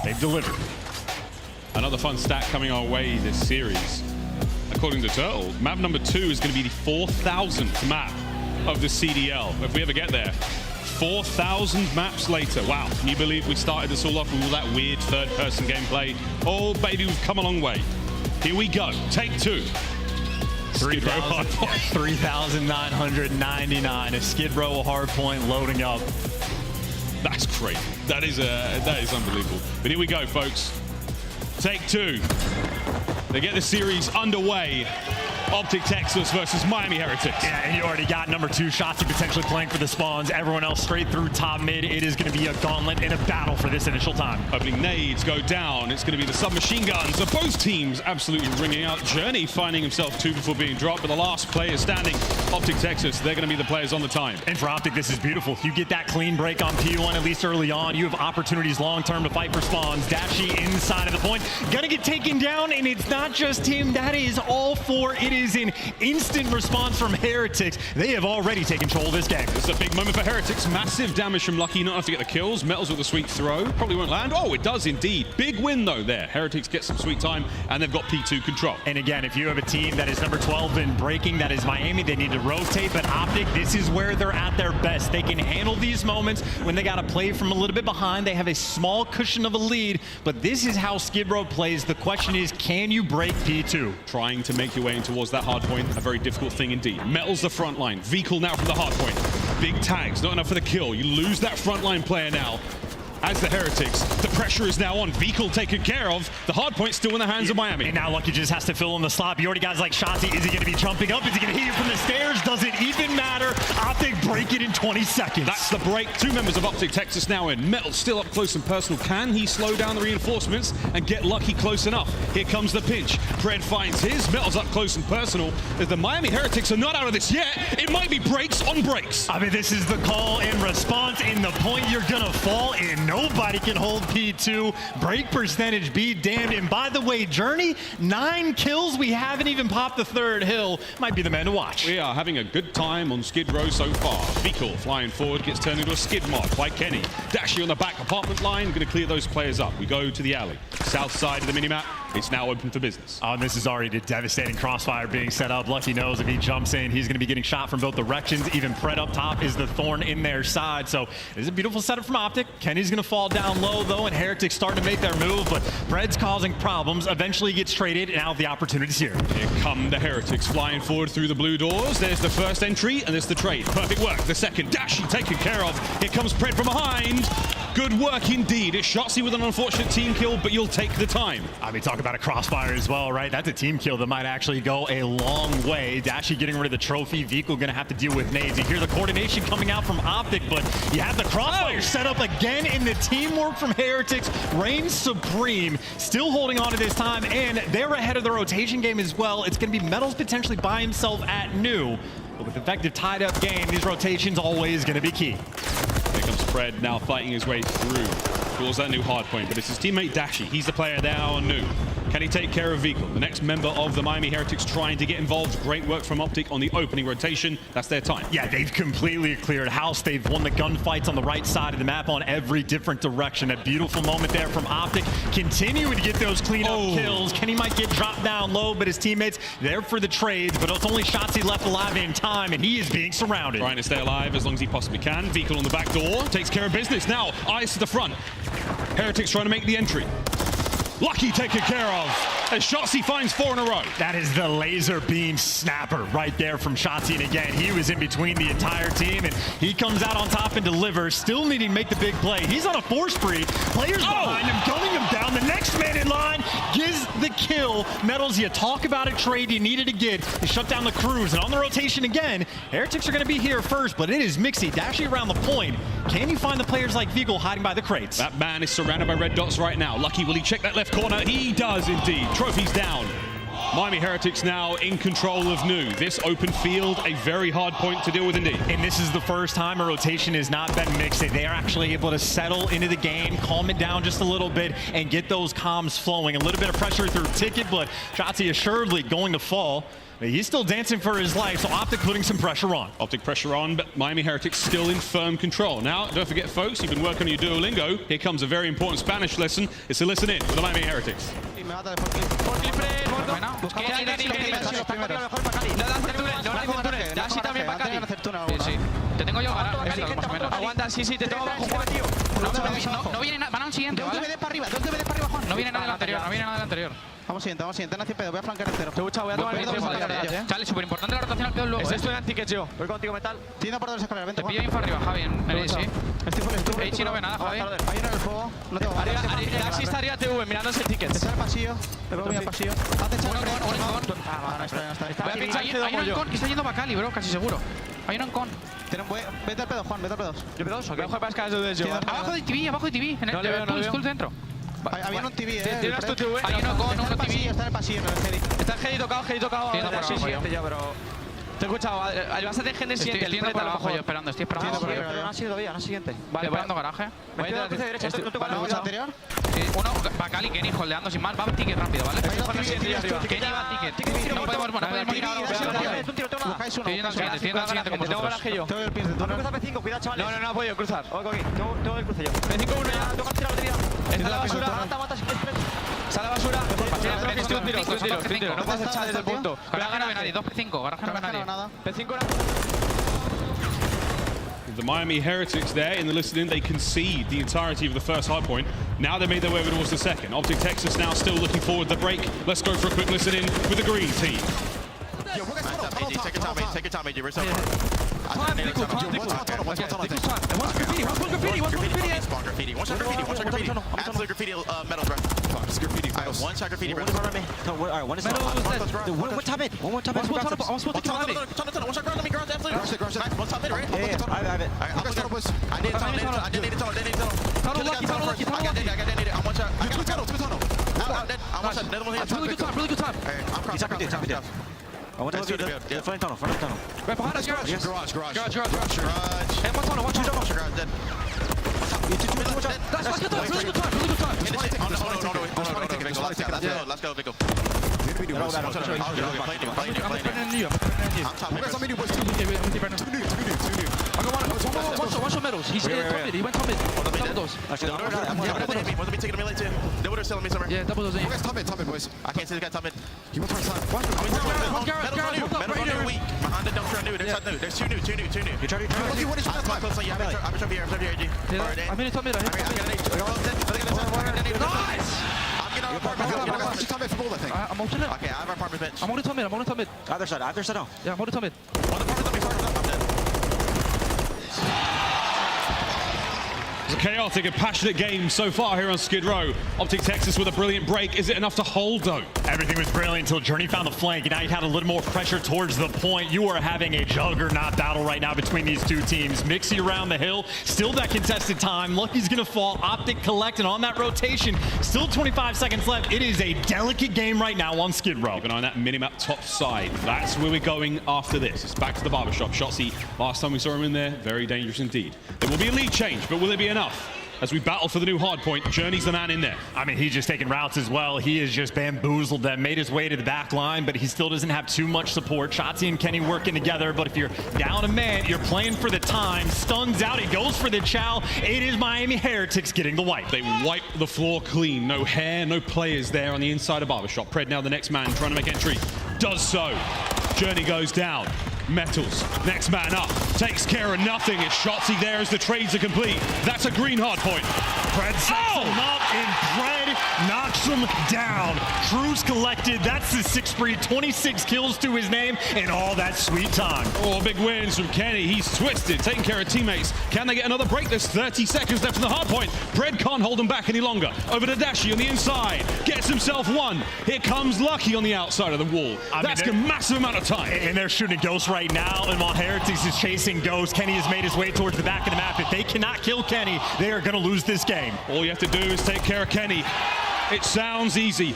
they've delivered. Another fun stat coming our way this series. According to Turtle, map number 2 is going to be the 4,000th map of the CDL. If we ever get there, 4,000 maps later. Wow, can you believe we started this all off with all that weird third-person gameplay? Oh, baby, we've come a long way. Here we go, take 2. 3,999. A Skid Row hardpoint loading up. That's crazy. That is unbelievable. But here we go, folks. Take 2. They get the series underway. OpTic Texas versus Miami Heretics. Yeah, and you already got number 2, Shotzzy potentially playing for the spawns. Everyone else straight through top mid. It is going to be a gauntlet and a battle for this initial time. Opening nades go down. It's going to be the submachine guns of both teams absolutely ringing out. Journey finding himself 2 before being dropped, but the last player standing, OpTic Texas, they're going to be the players on the time. And for OpTic, this is beautiful. You get that clean break on P1, at least early on. You have opportunities long-term to fight for spawns. Dashy inside of the point. Gonna get taken down, and it's not just him. That is all 4. It is an instant response from Heretics. They have already taken control of this game. It's a big moment for Heretics. Massive damage from Lucky, not enough to get the kills. Metals with a sweet throw. Probably won't land. Oh, it does indeed. Big win, though, there. Heretics get some sweet time, and they've got P2 control. And again, if you have a team that is number 12 in breaking, that is Miami, they need to rotate. But OpTic, this is where they're at their best. They can handle these moments when they got to play from a little bit behind. They have a small cushion of a lead, but this is how Skid Row plays. The question is, can you break P2? Trying to make your way in towards that hard point, a very difficult thing indeed. Metals the front line. Vehicle now from the hard point. Big tags, not enough for the kill. You lose that front line player now. As the Heretics, the pressure is now on. Vehicle taken care of. The hard point still in the hands of Miami. And now Lucky just has to fill in the slot. You already got guys like Shotzzy. Is he going to be jumping up? Is he going to hit you from the stairs? Does it even matter? OpTic break it in 20 seconds. That's the break. 2 members of OpTic Texas now in. Metal still up close and personal. Can he slow down the reinforcements and get Lucky close enough? Here comes the pinch. Pred finds his. Metal's up close and personal. As the Miami Heretics are not out of this yet, it might be breaks on breaks. I mean, this is the call and response. In the point you're going to fall, and nobody can hold P2. Break percentage be damned. And by the way, Journey, 9 kills. We haven't even popped the 3rd hill. Might be the man to watch. We are having a good time on Skid Row so far. Vehicle flying forward gets turned into a skid mod by Kenny. Dashy on the back apartment line, going to clear those players up. We go to the alley. South side of the minimap. It's now open for business. Oh, and this is already a devastating crossfire being set up. Lucky knows if he jumps in, he's going to be getting shot from both directions. Even Pred up top is the thorn in their side. So this is a beautiful setup from OpTic. Kenny's going to fall down low, though, and Heretics starting to make their move, but Pred's causing problems. Eventually gets traded, and now the opportunity's here. Here come the Heretics flying forward through the blue doors. There's the first entry, and there's the trade. Perfect work. The second, Dashy taken care of. Here comes Pred from behind. Good work indeed. It's Shotzzy with an unfortunate team kill, but you'll take the time. I mean, talk about a crossfire as well, right? That's a team kill that might actually go a long way. Dashy getting rid of the trophy. Vehicle going to have to deal with nades. You hear the coordination coming out from OpTic, but you have the crossfire set up again, and the teamwork from Heretics reigns supreme. Still holding on to this time, and they're ahead of the rotation game as well. It's going to be Metals potentially by himself at new. But with effective tied-up game, these rotations always going to be key. Here comes Pred now fighting his way through towards that new hard point, but it's his teammate Dashy. He's the player now on new. Can he take care of Vehicle? The next member of the Miami Heretics trying to get involved. Great work from OpTic on the opening rotation. That's their time. Yeah, they've completely cleared house. They've won the gunfights on the right side of the map on every different direction. A beautiful moment there from OpTic. Continuing to get those cleanup kills. Kenny might get dropped down low, but his teammates there for the trades. But it's only Shotzzy left alive in time, and he is being surrounded. Trying to stay alive as long as he possibly can. Vehicle on the back door. Takes care of business. Now, eyes to the front. Heretics trying to make the entry. Lucky taken care of as Shotzzy finds 4 in a row. That is the laser beam snapper right there from Shotzzy. And again, he was in between the entire team, and he comes out on top and delivers. Still needing to make the big play. He's on a 4 spree. Players behind him, gunning him down. The next man in line gives the kill. Metals, you talk about a trade you needed to get. You shut down the crews, and on the rotation again, Heretics are going to be here first, but it is Mixy. Dashy around the point. Can you find the players like Vehicle hiding by the crates? That man is surrounded by red dots right now. Lucky, will he check that left corner? He does indeed. Trophies down. Miami Heretics now in control of New. This open field, a very hard point to deal with indeed. And this is the first time a rotation has not been mixed. They are actually able to settle into the game, calm it down just a little bit, and get those comms flowing. A little bit of pressure through Ticket, but Shotzzy assuredly going to fall. But he's still dancing for his life, so OpTic putting some pressure on. OpTic pressure on, but Miami Heretics still in firm control. Now, don't forget, folks, you've been working on your Duolingo. Here comes a very important Spanish lesson. It's a listen in for the Miami Heretics. Dashy también para Cali. Sí. Te tengo yo ganar. Aguanta, sí, te tengo bajo. No viene nada, van a un siguiente, ¿vale? No viene nada del anterior, no viene nada del anterior. Vamos siguiente, nace pedo, voy a flanquear entero. Te voy a tomar el tiempo. Chale, súper importante la rotación al pedo luego. Estoy en tickets yo. Voy contigo, metal. Tiene por dos escaleras, vente. Te pillo info arriba, Javi, en sí. Estoy no ve nada, Javi. Ahí en el fuego, no tengo ganas. Dashy está arriba TV, mirándose el ticket. Está en el pasillo, le voy al pasillo. Voy a pinchar, hay un Ancon que está yendo para Cali, bro, casi seguro. Hay un Ancon. Vete al pedo, Juan, vete al pedo. ¿Yo pedos? Abajo de Skyz desde yo. Abajo de TV, en el full centro. Había un TV, Tienes tu TV. Hay uno con un TV. Está en el pasillo, en el Hedi. Está el Hedi tocado. Sí, ya, pero... Te he escuchado, vas a tener gente siguiente. Estoy yendo para abajo yo, esperando, estoy esperando. No ha sido todavía, no siguiente. Vale, esperando garaje. Voy a la derecha, no tengo nada anterior. Uno va Cali, Kenny holdeando sin mal, va ticket rápido, ¿vale? Kenny va ticket. No podemos morir ahora. Estoy yendo al siguiente como tengo garaje yo. Tengo el pin de turno. P5, cuidado, chavales. No puedo cruzar. Ok, tengo el cruce yo. P5 uno ya. Tengo que tirar la batería. Está la basura. Sale la basura. Estoy tiro. No puedes echar desde el punto. Garaje no ve nadie. 2 P5. Garaje no ve nadie. P5 era. The Miami Heretics there in the listening, they concede the entirety of the first hard point. Now they made their way over towards the second. OpTic Texas now still looking forward to the break. Let's go for a quick listen in with the green team. Take your time, AJ. We're so far. Graffiti. One shot graffiti. Absolute graffiti metals, bro. One shot graffiti, bro. Alright, one is what top mid? One more top mid. One shot garage, let me garage, absolutely. One top mid, right? Yeah, I have it. I did it tunnel. I got detonated. I'm one shot. I got tunnel. I'm one shot. Another one here. Really good time. I'm crossing. I want to do the front tunnel. Right behind us, garage. Garage. And one tunnel, Garage dead. That's good time, really good time. Let's go, Vico. One shot medals. He's top mid. He went top mid. Double those. What's me taking me late too? Double doors selling me somewhere. Yeah, double those. Top mid, boys. I can't see the guy top mid. He went first time. Metal on new weak. Behind the dumpster new. There's two new. You try to What is your top? Close on you. I'm top here, AG. I'm in top mid. Nice! I'm getting on apartment. Top mid for gold, I think. I'm holding it. Okay, I have apartment bench. I'm holding top mid. Either side now. Yeah, I'm holding top mid. On the apartment, I'm dead. It's a chaotic and passionate game so far here on Skid Row. OpTic Texas with a brilliant break. Is it enough to hold, though? Everything was brilliant until Journey found the flank, and now you had a little more pressure towards the point. You are having a juggernaut battle right now between these two teams. Mixy around the hill, still that contested time. Lucky's gonna fall, OpTic collect, and on that rotation, still 25 seconds left. It is a delicate game right now on Skid Row. Keep an eye on that minimap top side. That's where we're going after this. It's back to the barbershop. Shotzzy, last time we saw him in there, very dangerous indeed. There will be a lead change, but will it be enough? As we battle for the new hard point, Journey's the man in there. I mean, he's just taking routes as well. He has just bamboozled them, made his way to the back line, but he still doesn't have too much support. Shotzzy and Kenny working together, but if you're down a man, you're playing for the time. Stuns out, he goes for the chow. It is Miami Heretics getting the wipe. They wipe the floor clean. No hair, no players there on the inside of barbershop. Pred now the next man trying to make entry. Does so. Journey goes down. Metals, next man up, takes care of nothing. It's Shotzzy there as the trades are complete. That's a green hard point. Pred sets him up, and Pred knocks him down. Cruz collected, that's the 6 spree, 26 kills to his name, and all that sweet time. Oh, big wins from Kenny. He's twisted, taking care of teammates. Can they get another break? There's 30 seconds left in the hard point. Pred can't hold him back any longer. Over to Dashy on the inside, gets himself one. Here comes Lucky on the outside of the wall. That's a massive amount of time. And they're shooting Ghost right now, and while Heretics is chasing Ghost, Kenny has made his way towards the back of the map. If they cannot kill Kenny, they are going to lose this game. All you have to do is take care of Kenny. It sounds easy.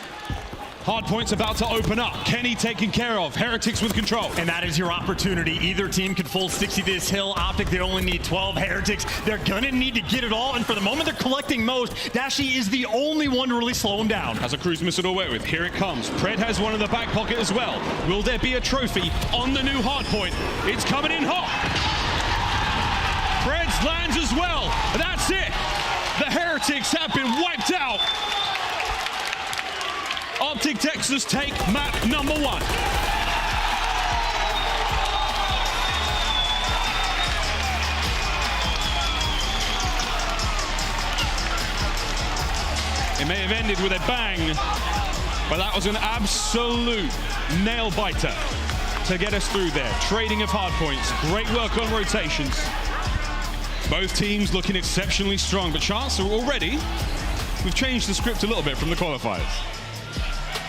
Hardpoint's about to open up. Kenny taken care of. Heretics with control. And that is your opportunity. Either team could full 60 this hill. OpTic, they only need 12. Heretics, they're gonna need to get it all. And for the moment, they're collecting most. Dashy is the only one to really slow him down. Has a cruise missile to work with. Here it comes. Pred has one in the back pocket as well. Will there be a trophy on the new hardpoint? It's coming in hot. Pred's lands as well. That's it. The Heretics have been wiped out. OpTic Texas take map number 1. It may have ended with a bang, but that was an absolute nail biter to get us through there. Trading of hard points, great work on rotations. Both teams looking exceptionally strong, but Chance are already, we've changed the script a little bit from the qualifiers.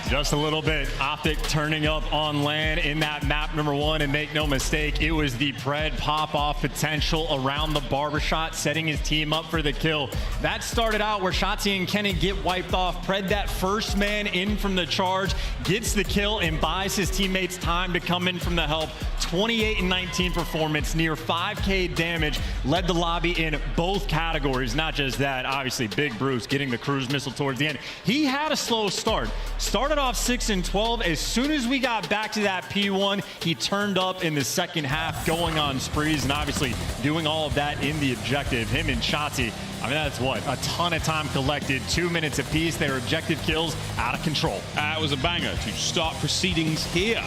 Just a little bit. OpTic turning up on land in that map number 1, and make no mistake, it was the Pred pop-off potential around the barbershop, setting his team up for the kill. That started out where Shotzzy and Kenny get wiped off. Pred, that first man in from the charge, gets the kill and buys his teammates time to come in from the help. 28 and 19 performance, near 5K damage, led the lobby in both categories. Not just that, obviously Big Bruce getting the cruise missile towards the end. He had a slow start. Started off 6 and 12. As soon as we got back to that P1, he turned up in the second half, going on sprees and obviously doing all of that in the objective. Him and Shotzzy, I mean, that's what, a ton of time collected, 2 minutes apiece. Their objective kills out of control. That was a banger to start proceedings here.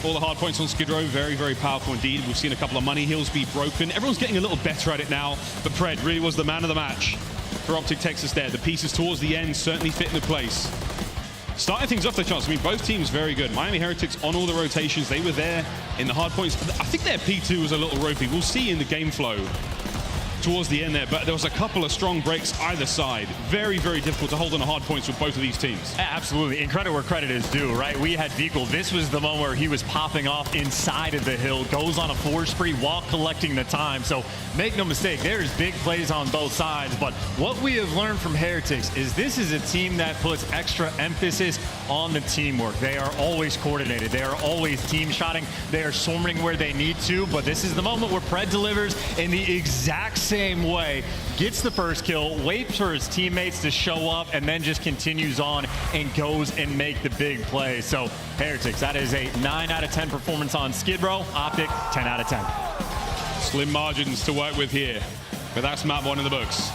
All the hard points on Skid Row, very, very powerful indeed. We've seen a couple of money hills be broken. Everyone's getting a little better at it now, but Pred really was the man of the match for OpTic Texas there. The pieces towards the end certainly fit into place. Starting things off, the chance. I mean, both teams very good. Miami Heretics on all the rotations. They were there in the hard points. I think their P2 was a little ropey. We'll see in the game flow towards the end there, but there was a couple of strong breaks either side. Very, very difficult to hold on the hard points with both of these teams. Absolutely, and credit where credit is due, right? We had Vikul. This was the moment where he was popping off inside of the hill, goes on a 4 spree while collecting the time. So make no mistake, there's big plays on both sides, but what we have learned from Heretics is this is a team that puts extra emphasis on the teamwork. They are always coordinated. They are always team shotting. They are swarming where they need to, but this is the moment where Pred delivers in the exact same way, gets the first kill, waits for his teammates to show up, and then just continues on and goes and make the big play. So Heretics, that is a 9 out of 10 performance on Skid Row. OpTic, 10 out of 10. Slim margins to work with here, but that's map 1 in the books.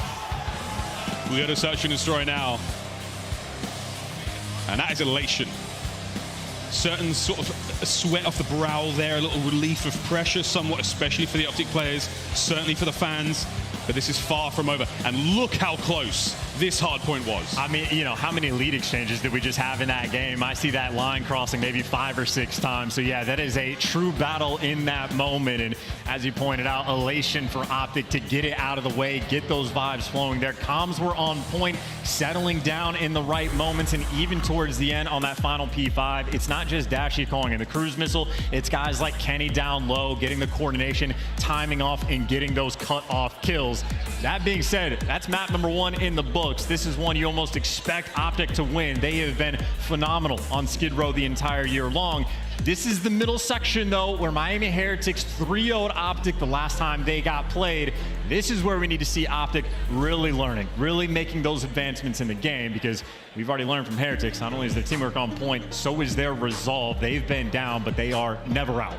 We got to search and destroy now, and that is elation. Certain sort of sweat off the brow there, a little relief of pressure somewhat, especially for the OpTic players, certainly for the fans, but this is far from over. And look how close this hard point was. I mean, you know, how many lead exchanges did we just have in that game? I see that line crossing maybe 5 or 6 times. So yeah, that is a true battle in that moment. And as you pointed out, elation for OpTic to get it out of the way, get those vibes flowing. Their comms were on point, settling down in the right moments, and even towards the end on that final P5, it's not just Dashy calling in the cruise missile, it's guys like Kenny down low, getting the coordination, timing off, and getting those cut off kills. That being said, that's map number 1 in the books. This is one you almost expect OpTic to win. They have been phenomenal on Skid Row the entire year long. This is the middle section, though, where Miami Heretics 3-0'd OpTic the last time they got played. This is where we need to see OpTic really learning, really making those advancements in the game, because we've already learned from Heretics, not only is their teamwork on point, so is their resolve. They've been down, but they are never out.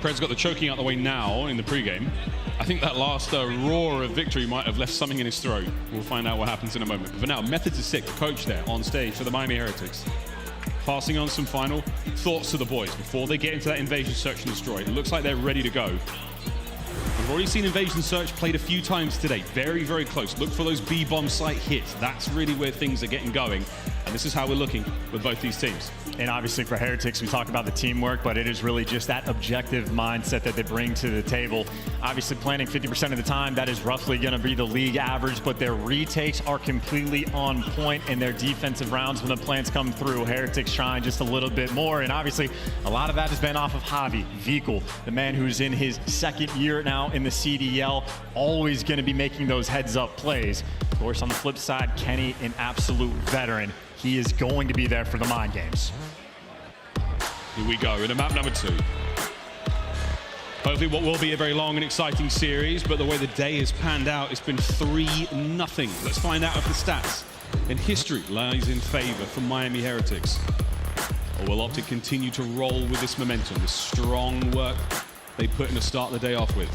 Pred's got the choking out the way now in the pregame. I think that last roar of victory might have left something in his throat. We'll find out what happens in a moment. But for now, Methods is sick, coach there on stage for the Miami Heretics. Passing on some final thoughts to the boys before they get into that invasion search and destroy. It looks like they're ready to go. We've already seen invasion search played a few times today. Very, very close. Look for those B-bomb site hits. That's really where things are getting going. And this is how we're looking with both these teams. And obviously for Heretics, we talk about the teamwork, but it is really just that objective mindset that they bring to the table. Obviously planning 50% of the time, that is roughly going to be the league average, but their retakes are completely on point, and their defensive rounds when the plants come through, Heretics trying just a little bit more. And obviously a lot of that has been off of aBeZy, the man who's in his second year now in the CDL, always going to be making those heads-up plays. Of course, on the flip side, Kenny, an absolute veteran. He is going to be there for the mind games. Here we go into map number 2. Hopefully what will be a very long and exciting series, but the way the day has panned out, it's been 3-0. Let's find out if the stats and history lies in favor for Miami Heretics. Or will OpTic continue to roll with this momentum, this strong work they put in to start the day off with?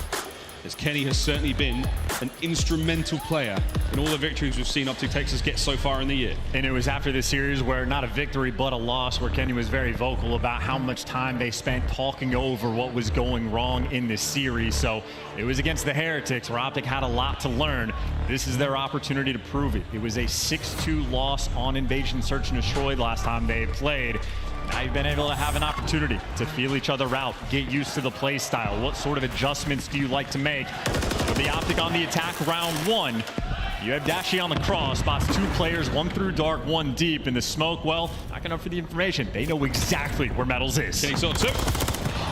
As Kenny has certainly been an instrumental player in all the victories we've seen OpTic Texas get so far in the year. And it was after this series where not a victory but a loss, where Kenny was very vocal about how much time they spent talking over what was going wrong in this series. So it was against the Heretics, where OpTic had a lot to learn. This is their opportunity to prove it. It was a 6-2 loss on Invasion Search and Destroy last time they played. Now you've been able to have an opportunity to feel each other out, get used to the play style. What sort of adjustments do you like to make? With the OpTic on the attack round 1, you have Dashy on the cross, spots 2 players, 1 through dark, 1 deep. In the smoke, well, not enough for the information. They know exactly where Metals is. Kenny saw 2.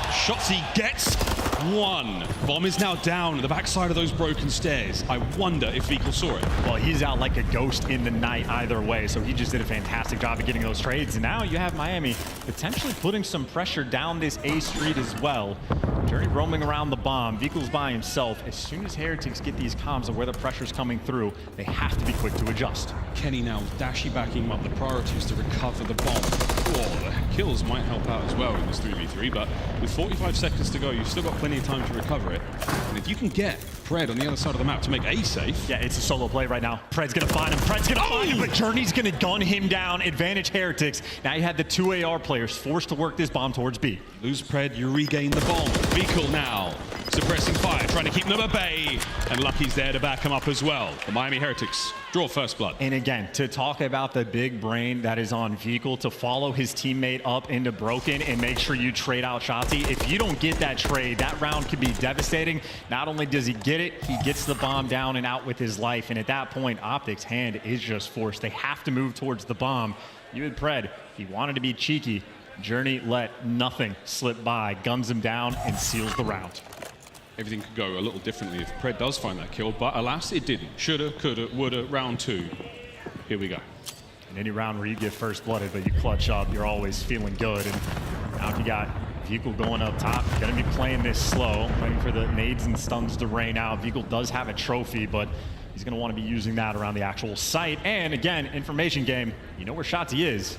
Shotzzy gets 1. Bomb is now down at the backside of those broken stairs. I wonder if Vehicle saw it. Well, he's out like a ghost in the night either way, so he just did a fantastic job of getting those trades. And now you have Miami potentially putting some pressure down this A street as well. Journey roaming around the bomb. Vehicle's by himself. As soon as Heretics get these comms of where the pressure's coming through, they have to be quick to adjust. Kenny now with Dashy backing him up. The priority is to recover the bomb. Oh, the kills might help out as well in this 3v3, but with 45 seconds to go, you've still got plenty of time to recover it. And if you can get Pred on the other side of the map to make A safe. Yeah, it's a solo play right now. Pred's gonna find him. Pred's gonna find him, but Journey's gonna gun him down. Advantage Heretics. Now you had the 2 AR players forced to work this bomb towards B. Lose Pred, you regain the bomb. Vehicle now suppressing fire, trying to keep them at bay. And Lucky's there to back him up as well. The Miami Heretics draw first blood. And again, to talk about the big brain that is on Vehicle, to follow his teammate up into Broken and make sure you trade out Shotzzy. If you don't get that trade, that round could be devastating. Not only does he get it, he gets the bomb down and out with his life. And at that point, OpTic's hand is just forced. They have to move towards the bomb. You had Pred, he wanted to be cheeky. Journey let nothing slip by, guns him down and seals the round. Everything could go a little differently if Pred does find that kill, but alas, it didn't. Shoulda, coulda, woulda, round 2. Here we go. In any round where you get first blooded, but you clutch up, you're always feeling good. And now if you got Vehicle going up top, you're gonna be playing this slow, waiting for the nades and stuns to rain out. Vehicle does have a trophy, but he's gonna want to be using that around the actual site. And again, information game, you know where Shotzzy is.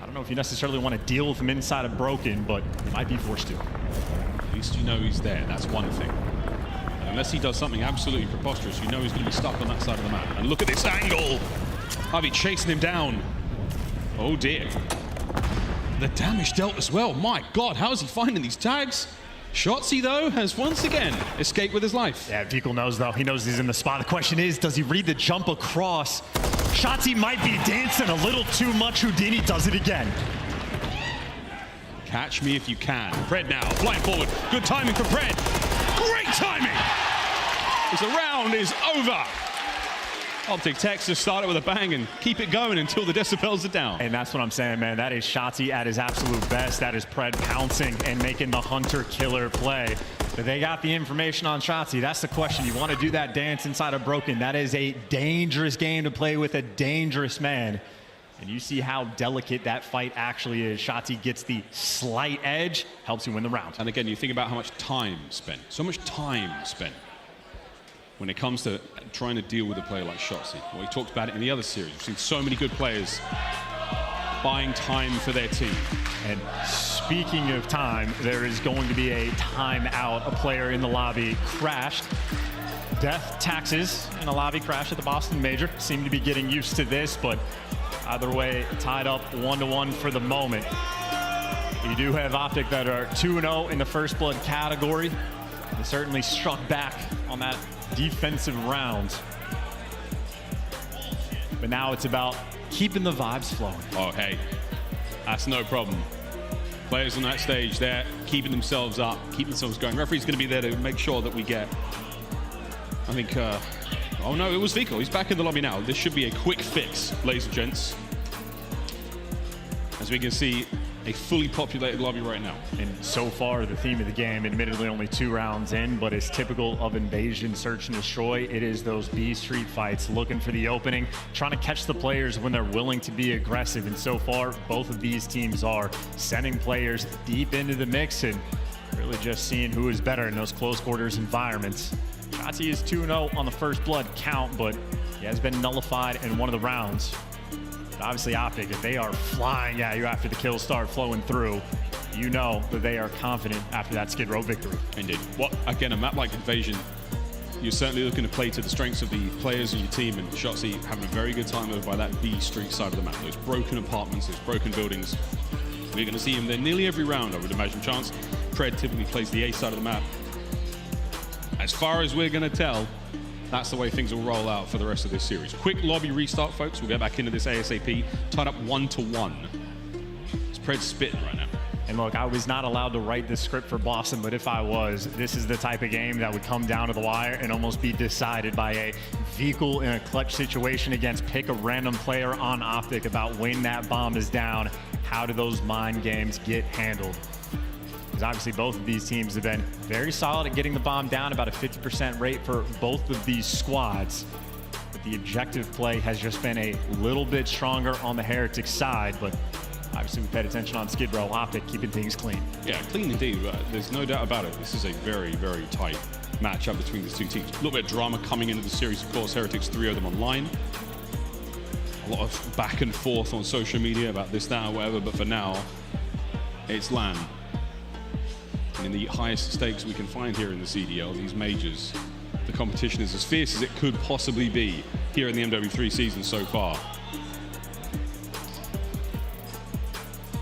I don't know if you necessarily want to deal with him inside of Broken, but you might be forced to. At least you know he's there, that's one thing. And unless he does something absolutely preposterous, you know he's going to be stuck on that side of the map. And look at this angle! aBeZy chasing him down. Oh dear. The damage dealt as well. My God, how is he finding these tags? Shotzzy, though, has once again escaped with his life. Yeah, Vehicle knows, though. He knows he's in the spot. The question is, does he read the jump across? Shotzzy might be dancing a little too much. Houdini does it again. Catch me if you can. Pred now, flying forward. Good timing for Pred. Great timing! As the round is over. OpTic Texas started with a bang and keep it going until the decibels are down. And that's what I'm saying, man. That is Shotzzy at his absolute best. That is Pred pouncing and making the hunter-killer play. But they got the information on Shotzzy. That's the question. You want to do that dance inside of Broken. That is a dangerous game to play with a dangerous man. And you see how delicate that fight actually is. Shotzzy gets the slight edge, helps you win the round. And again, you think about how much time spent. So much time spent when it comes to trying to deal with a player like Shotzzy. Well, we talked about it in the other series. We've seen so many good players buying time for their team. And speaking of time, there is going to be a timeout. A player in the lobby crashed. Death taxes in a lobby crash at the Boston Major. Seem to be getting used to this, but either way, tied up 1-1 for the moment. You do have OpTic that are 2-0 in the first blood category. They certainly struck back on that defensive round. But now it's about keeping the vibes flowing. Oh, hey, that's no problem. Players on that stage, they're keeping themselves up, keeping themselves going. Referee's going to be there to make sure that we get, I think, oh no, it was Vico. He's back in the lobby now. This should be a quick fix, ladies and gents. As we can see, a fully populated lobby right now. And so far, the theme of the game, admittedly only 2 rounds in, but it's typical of Invasion Search and Destroy. It is those B Street fights, looking for the opening, trying to catch the players when they're willing to be aggressive. And so far, both of these teams are sending players deep into the mix and really just seeing who is better in those close quarters environments. Shotzzy is 2-0 on the first blood count, but he has been nullified in one of the rounds. Obviously, OpTic, if they are flying at you after the kills start flowing through, you know that they are confident after that Skid Row victory. Indeed. What, again, a map like Invasion, you're certainly looking to play to the strengths of the players in your team, and Shotzzy having a very good time over by that B Street side of the map. Those broken apartments, those broken buildings. We're going to see him there nearly every round, I would imagine. Chance, Pred typically plays the A side of the map. As far as we're going to tell, that's the way things will roll out for the rest of this series. Quick lobby restart, folks. We'll get back into this ASAP. Tied up 1-1. It's Pred spitting right now. And look, I was not allowed to write this script for Boston, but if I was, this is the type of game that would come down to the wire and almost be decided by a vehicle in a clutch situation against pick a random player on OpTic about when that bomb is down. How do those mind games get handled? Because obviously both of these teams have been very solid at getting the bomb down, about a 50% rate for both of these squads. But the objective play has just been a little bit stronger on the Heretics side, but obviously we paid attention on Skid Row, OpTic keeping things clean. Yeah, clean indeed. There's no doubt about it. This is a very, very tight matchup between these two teams. A little bit of drama coming into the series, of course. Heretics, 3 of them online. A lot of back and forth on social media about this, that, or whatever, but for now, it's LAN. And in the highest stakes we can find here in the CDL, these majors, the competition is as fierce as it could possibly be here in the MW3 season so far.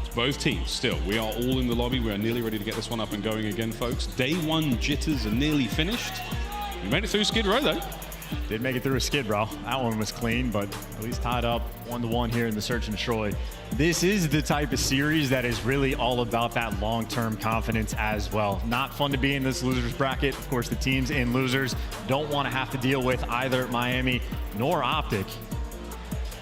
It's both teams still. We are all in the lobby. We are nearly ready to get this one up and going again, folks. Day 1 jitters are nearly finished. We made it through Skid Row, though. Did make it through a Skid Row. That one was clean, but at least tied up 1-1 here in the Search and Destroy. This is the type of series that is really all about that long-term confidence as well. Not fun to be in this losers bracket. Of course, the teams in losers don't want to have to deal with either Miami nor OpTic.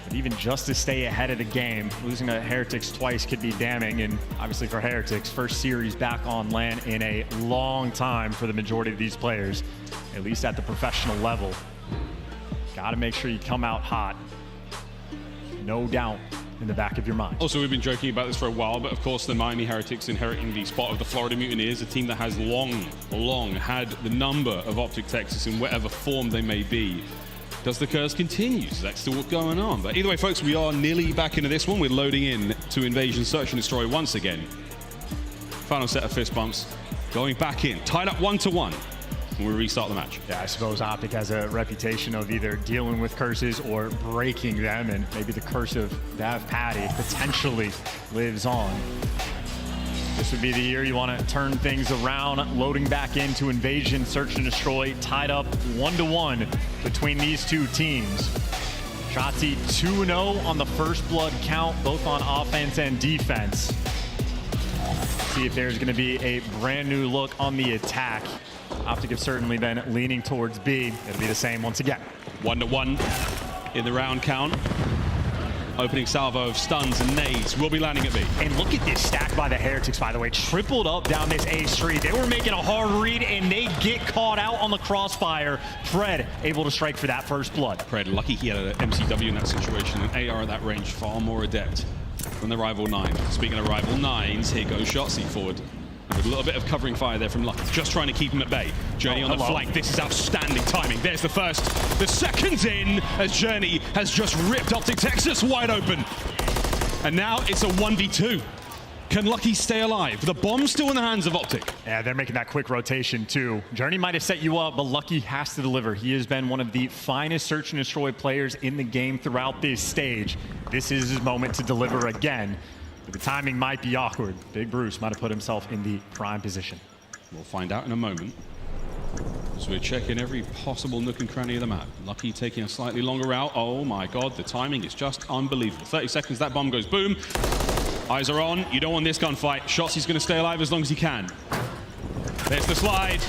But even just to stay ahead of the game, losing to Heretics twice could be damning. And obviously for Heretics, first series back on LAN in a long time for the majority of these players, at least at the professional level. Got to make sure you come out hot. No doubt in the back of your mind. Also, we've been joking about this for a while, but of course the Miami Heretics inheriting the spot of the Florida Mutineers, a team that has long had the number of OpTic Texas in whatever form they may be. Does the curse continue? Is that still what's going on? But either way, folks, we are nearly back into this one. We're loading in to Invasion Search and Destroy once again. Final set of fist bumps. Going back in. Tied up 1-1. And we restart the match. Yeah, I suppose OpTic has a reputation of either dealing with curses or breaking them, and maybe the curse of Dav Patty potentially lives on. This would be the year you want to turn things around, loading back into Invasion Search and Destroy, tied up 1-1 between these two teams. Shotzzy 2-0 on the first blood count, both on offense and defense. See if there's going to be a brand new look on the attack. OpTic have certainly been leaning towards B. It'll be the same once again. 1-1 in the round count. Opening salvo of stuns and nades will be landing at B. And look at this stack by the Heretics, by the way. Tripled up down this A street. They were making a hard read, and they get caught out on the crossfire. Pred able to strike for that first blood. Pred, lucky he had an MCW in that situation. An AR at that range, far more adept than the rival 9. Speaking of rival 9s, here goes Shotzzy forward. With a little bit of covering fire there from Lucky, just trying to keep him at bay. Journey on the flank. This is outstanding timing. There's the first. The second's in as Journey has just ripped OpTic Texas wide open. And now it's a 1v2. Can Lucky stay alive? The bomb's still in the hands of OpTic. Yeah, they're making that quick rotation too. Journey might have set you up, but Lucky has to deliver. He has been one of the finest Search and Destroy players in the game throughout this stage. This is his moment to deliver again. The timing might be awkward. Big Bruce might have put himself in the prime position. We'll find out in a moment. So we're checking every possible nook and cranny of the map. Lucky taking a slightly longer route. Oh my god, the timing is just unbelievable. 30 seconds, that bomb goes boom. Eyes are on. You don't want this gunfight. Shotzzy's going to stay alive as long as he can. There's the slide.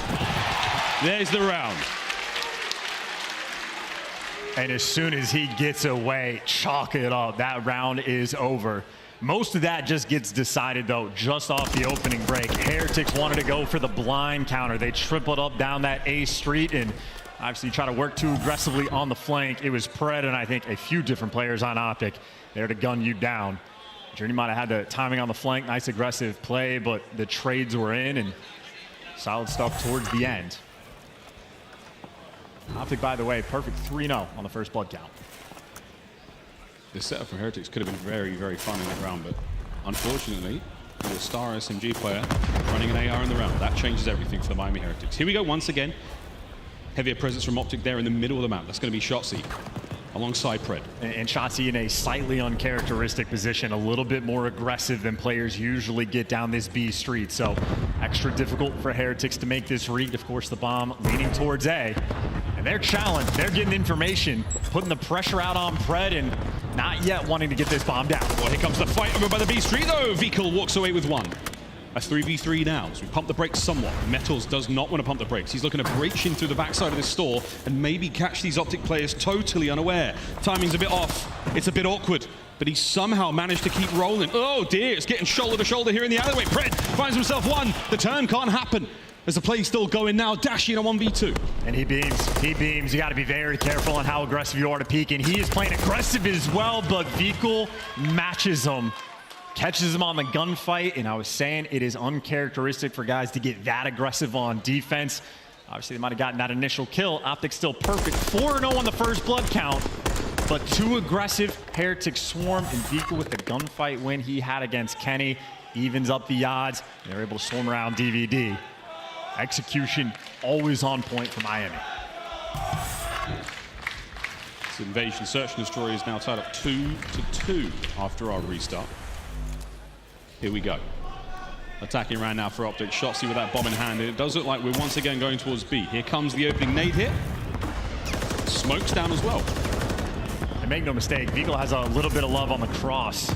There's the round. And as soon as he gets away, chalk it up. That round is over. Most of that just gets decided, though, just off the opening break. Heretics wanted to go for the blind counter. They tripled up down that A street and obviously try to work too aggressively on the flank. It was Pred and I think a few different players on OpTic there to gun you down. Journey might have had the timing on the flank, nice aggressive play, but the trades were in and solid stuff towards the end. OpTic, by the way, perfect 3-0 on the first blood count. The setup for Heretics could have been very, very fun in that round, but unfortunately, with a star SMG player running an AR in the round, that changes everything for the Miami Heretics. Here we go once again. Heavier presence from OpTic there in the middle of the map. That's going to be Shotzzy alongside Pred. And Shotzzy in a slightly uncharacteristic position, a little bit more aggressive than players usually get down this B street. So extra difficult for Heretics to make this read. Of course, the bomb leaning towards A. And they're challenged. They're getting information, putting the pressure out on Pred and not yet wanting to get this bomb down. Well, here comes the fight over by the B street, though. Vehicle walks away with one. A 3v3 now, so we pump the brakes somewhat. Metals does not want to pump the brakes. He's looking to breach in through the backside of this store and maybe catch these OpTic players totally unaware. Timing's a bit off. It's a bit awkward, but he somehow managed to keep rolling. Oh dear, it's getting shoulder to shoulder here in the alleyway. Pred finds himself one. The turn can't happen. As the play's still going now, Dashy in a 1v2. And he beams, he beams. You got to be very careful on how aggressive you are to peek. And he is playing aggressive as well, but Vehicle matches him. Catches him on the gunfight, and I was saying it is uncharacteristic for guys to get that aggressive on defense. Obviously, they might have gotten that initial kill. OpTic still perfect. 4-0 on the first blood count, but too aggressive. Heretics swarm, and Vehicle with the gunfight win he had against Kenny evens up the odds. They're able to swarm around DVD. Execution always on point for Miami. This invasion search and destroy is now tied up 2-2 after our restart. Here we go. Attacking around now for OpTic. Shotzzy with that bomb in hand. And it does look like we're once again going towards B. Here comes the opening nade hit. Smoke's down as well. And make no mistake, Vehicle has a little bit of love on the cross.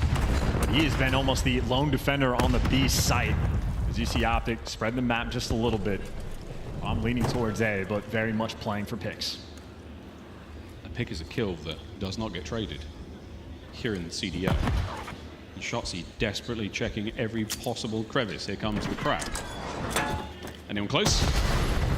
But he has been almost the lone defender on the B site. As you see OpTic spread the map just a little bit. I'm leaning towards A, but very much playing for picks. A pick is a kill that does not get traded here in the CDL. And Shotzzy desperately checking every possible crevice. Here comes the crack. Anyone close?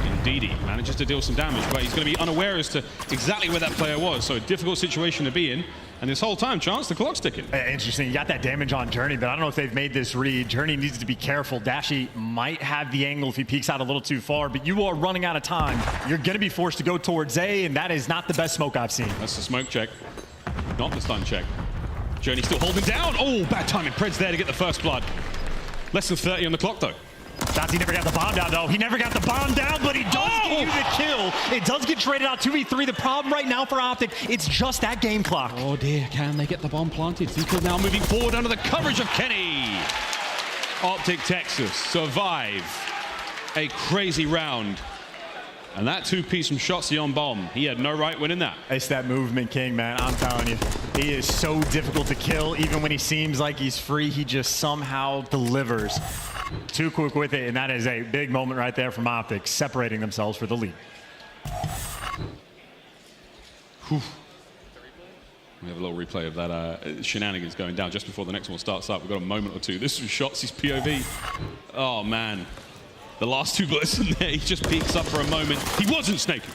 Indeed, he manages to deal some damage, but he's going to be unaware as to exactly where that player was. So a difficult situation to be in. And this whole time, Chance, the clock's ticking. Interesting. You got that damage on Journey, but I don't know if they've made this read. Journey needs to be careful. Dashy might have the angle if he peeks out a little too far, but you are running out of time. You're going to be forced to go towards A, and that is not the best smoke I've seen. That's the smoke check, not the stun check. Journey still holding down. Oh, bad timing. Pred's there to get the first blood. Less than 30 on the clock, though. Shotzzy never got the bomb down, though. He never got the bomb down, but he does get you the kill. It does get traded out 2v3. The problem right now for OpTic, it's just that game clock. Oh dear, can they get the bomb planted? Vehicle now moving forward under the coverage of Kenny. OpTic Texas survive a crazy round. And that two-piece from Shotzzy on bomb, he had no right winning that. It's that movement king, man. I'm telling you. He is so difficult to kill. Even when he seems like he's free, he just somehow delivers. Too quick with it, and that is a big moment right there from OpTic, separating themselves for the lead. Whew. We have a little replay of that shenanigans going down just before the next one starts up. We've got a moment or two. This is Shotzzy's POV. Oh, man. The last two bullets in there, he just peeks up for a moment. He wasn't snaking.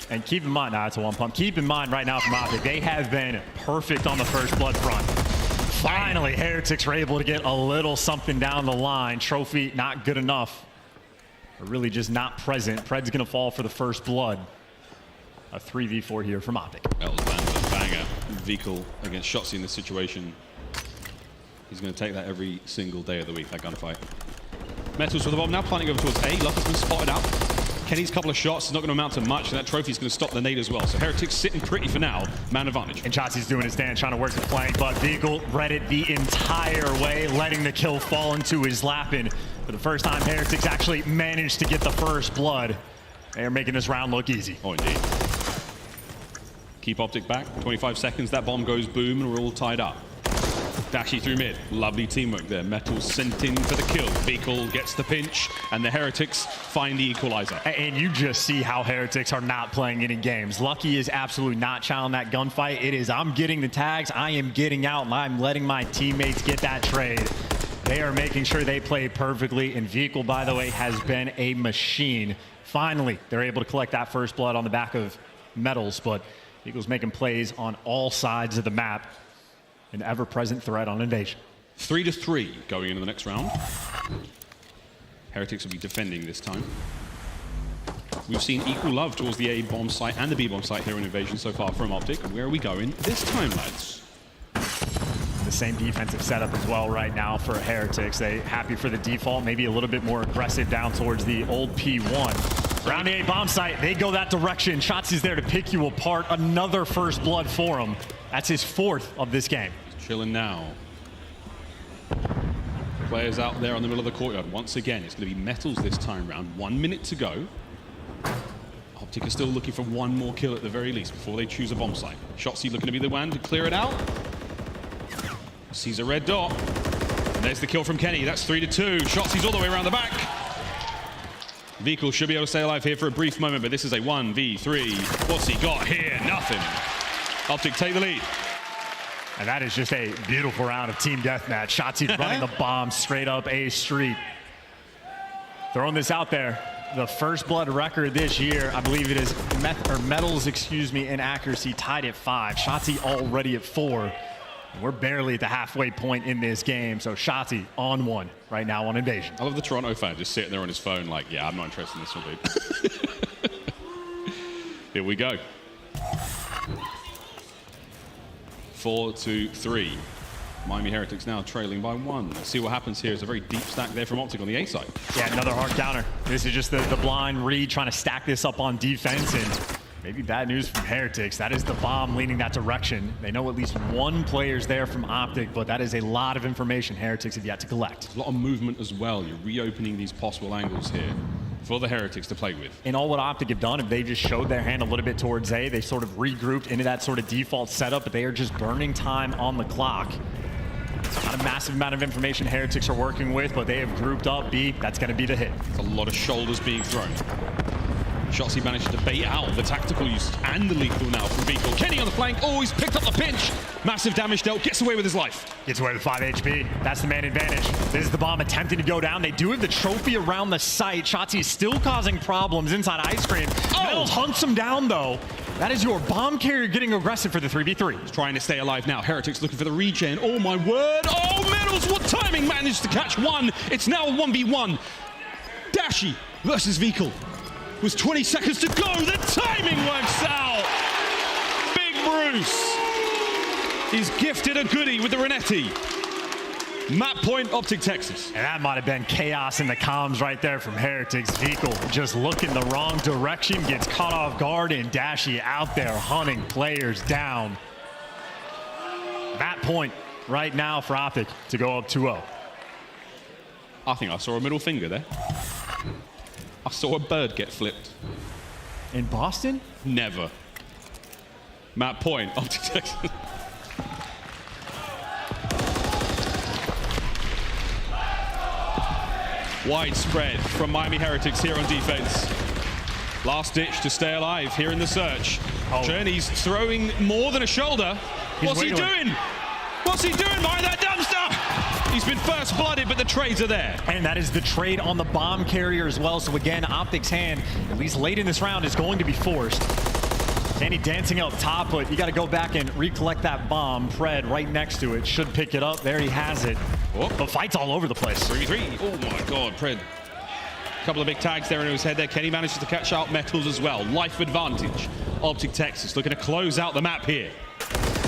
And keep in mind, it's a one pump. Keep in mind right now from OpTic, they have been perfect on the first blood front. Finally, Heretics were able to get a little something down the line. Trophy not good enough. Or really just not present. Pred's gonna fall for the first blood. A 3v4 here from OpTic. That was a banger. Vehicle against Shotzzy in this situation. He's gonna take that every single day of the week, that gunfight. Metals with the bomb now planting over towards A. Lucky's been spotted out. Kenny's couple of shots is not going to amount to much, and that trophy's going to stop the nade as well. So Heretics sitting pretty for now, man advantage. And Shotzzy's doing his dance, trying to work the flank, but Vehicle read it the entire way, letting the kill fall into his lap. And for the first time, Heretics actually managed to get the first blood. They are making this round look easy. Oh, indeed. Keep OpTic back. 25 seconds. That bomb goes boom, and we're all tied up. Dashy through mid. Lovely teamwork there. Metal sent in for the kill. Vehicle gets the pinch, and the Heretics find the equalizer. And you just see how Heretics are not playing any games. Lucky is absolutely not channeling that gunfight. It is, I'm getting the tags, I am getting out, and I'm letting my teammates get that trade. They are making sure they play perfectly, and Vehicle, by the way, has been a machine. Finally, they're able to collect that first blood on the back of Metals, but Vehicle's making plays on all sides of the map. An ever-present threat on invasion. 3-3 going into the next round. Heretics will be defending this time. We've seen equal love towards the A bomb site and the B bomb site here in Invasion so far from OpTic. Where are we going this time, lads? The same defensive setup as well right now for Heretics. They happy for the default, maybe a little bit more aggressive down towards the old P1. Around the A bomb site, they go that direction. Shotzzy's there to pick you apart. Another first blood for him. That's his 4th of this game. Chilling now. Players out there on the middle of the courtyard. Once again, it's going to be Metals this time round. 1 minute to go. OpTic is still looking for one more kill at the very least before they choose a bomb site. Shotzzy looking to be the one to clear it out. Sees a red dot. And there's the kill from Kenny. That's 3-2. Shotzy's all the way around the back. Vehicle should be able to stay alive here for a brief moment, but this is a 1v3. What's he got here? Nothing. OpTic take the lead. And that is just a beautiful round of team deathmatch. Shotzzy running the bomb straight up A street. Throwing this out there. The first blood record this year, I believe it is Metals, in accuracy, tied at 5. Shotzzy already at 4. And we're barely at the halfway point in this game. So Shotzzy on 1 right now on Invasion. I love the Toronto fan just sitting there on his phone like, yeah, I'm not interested in this one, dude. Here we go. 4-3. Miami Heretics now trailing by 1. Let's see what happens here. It's a very deep stack there from OpTic on the A side. Yeah, another hard counter. This is just the blind read trying to stack this up on defense, and maybe bad news from Heretics. That is the bomb leaning that direction. They know at least one player's there from OpTic, but that is a lot of information Heretics have yet to collect. A lot of movement as well. You're reopening these possible angles here for the Heretics to play with. And all what OpTic have done, if they just showed their hand a little bit towards A, they sort of regrouped into that sort of default setup, but they are just burning time on the clock. Not a massive amount of information Heretics are working with, but they have grouped up B. That's going to be the hit. It's a lot of shoulders being thrown. Shotzzy managed to bait out the tactical use and the lethal now from Vehicle. Kenny on the flank. Oh, he's picked up the pinch. Massive damage dealt. Gets away with his life. Gets away with 5 HP. That's the man advantage. This is the bomb attempting to go down. They do have the trophy around the site. Shotzzy is still causing problems inside Ice Cream. Metals hunts him down, though. That is your bomb carrier getting aggressive for the 3v3. He's trying to stay alive now. Heretics looking for the regen. Oh, my word. Oh, Metals, what timing. Managed to catch one. It's now a 1v1. Dashy versus Vehicle. Was 20 seconds to go. The timing works out. Big Bruce is gifted a goodie with the Renetti. Map point, OpTic Texas. And that might have been chaos in the comms right there from Heretics. Vehicle just looking the wrong direction, gets caught off guard, and Dashy out there hunting players down. That point right now for OpTic to go up 2-0. I think I saw a middle finger there. I saw a bird get flipped. In Boston? Never. Map point, OpTic Texas. Widespread from Miami Heretics here on defense. Last ditch to stay alive here in the search. Journey's throwing more than a shoulder. What's he doing? What's he doing behind that dumpster? He's been first blooded, but the trades are there. And that is the trade on the bomb carrier as well. So again, OpTic's hand, at least late in this round, is going to be forced. Kenny dancing up top, but you got to go back and recollect that bomb. Pred right next to it should pick it up. There he has it. Oh. The fight's all over the place. 3v3. Oh my God, Pred. A couple of big tags there in his head there. Kenny manages to catch out Metals as well. Life advantage. OpTic Texas looking to close out the map here.